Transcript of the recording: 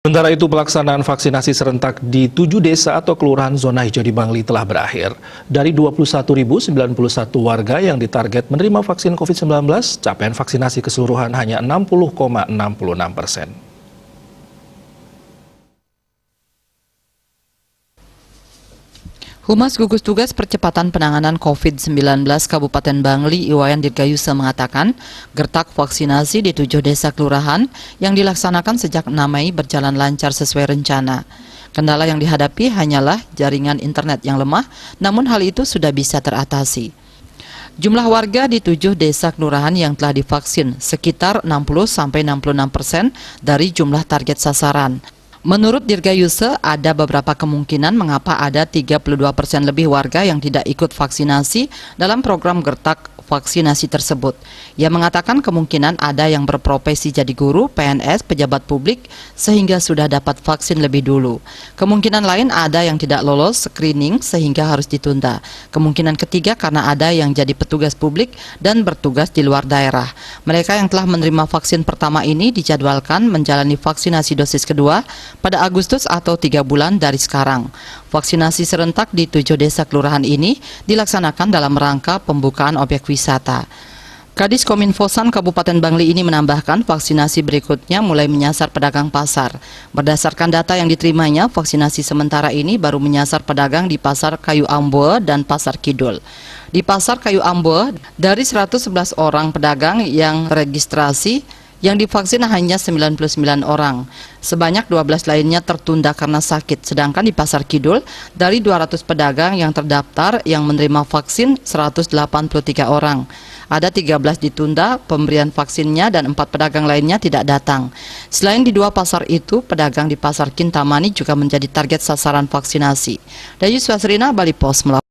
Sementara itu, pelaksanaan vaksinasi serentak di 7 desa atau kelurahan zona hijau di Bangli telah berakhir. Dari 21.091 warga yang ditarget menerima vaksin COVID-19, capaian vaksinasi keseluruhan hanya 60,66%. Humas Gugus Tugas Percepatan Penanganan COVID-19 Kabupaten Bangli, Iwayan Dirgayusa mengatakan, gertak vaksinasi di 7 desa kelurahan yang dilaksanakan sejak 6 Mei berjalan lancar sesuai rencana. Kendala yang dihadapi hanyalah jaringan internet yang lemah, namun hal itu sudah bisa teratasi. Jumlah warga di 7 desa kelurahan yang telah divaksin sekitar 60-66% dari jumlah target sasaran. Menurut Dirgayusa, ada beberapa kemungkinan mengapa ada 32% lebih warga yang tidak ikut vaksinasi dalam program gertak vaksinasi tersebut. Ia mengatakan kemungkinan ada yang berprofesi jadi guru, PNS, pejabat publik, sehingga sudah dapat vaksin lebih dulu. Kemungkinan lain ada yang tidak lolos screening sehingga harus ditunda. Kemungkinan ketiga karena ada yang jadi petugas publik dan bertugas di luar daerah. Mereka yang telah menerima vaksin pertama ini dijadwalkan menjalani vaksinasi dosis kedua pada Agustus atau 3 bulan dari sekarang. Vaksinasi serentak di 7 desa kelurahan ini dilaksanakan dalam rangka pembukaan objek wisata. Kadis Kominfosan Kabupaten Bangli ini menambahkan vaksinasi berikutnya mulai menyasar pedagang pasar. Berdasarkan data yang diterimanya, vaksinasi sementara ini baru menyasar pedagang di Pasar Kayu Ambo dan Pasar Kidul. Di Pasar Kayu Ambo, dari 111 orang pedagang yang registrasi, yang divaksin hanya 99 orang. Sebanyak 12 lainnya tertunda karena sakit. Sedangkan di Pasar Kidul, dari 200 pedagang yang terdaftar yang menerima vaksin 183 orang. Ada 13 ditunda pemberian vaksinnya dan 4 pedagang lainnya tidak datang. Selain di 2 pasar itu, pedagang di Pasar Kintamani juga menjadi target sasaran vaksinasi. Dayu Swasrina, Bali Pos.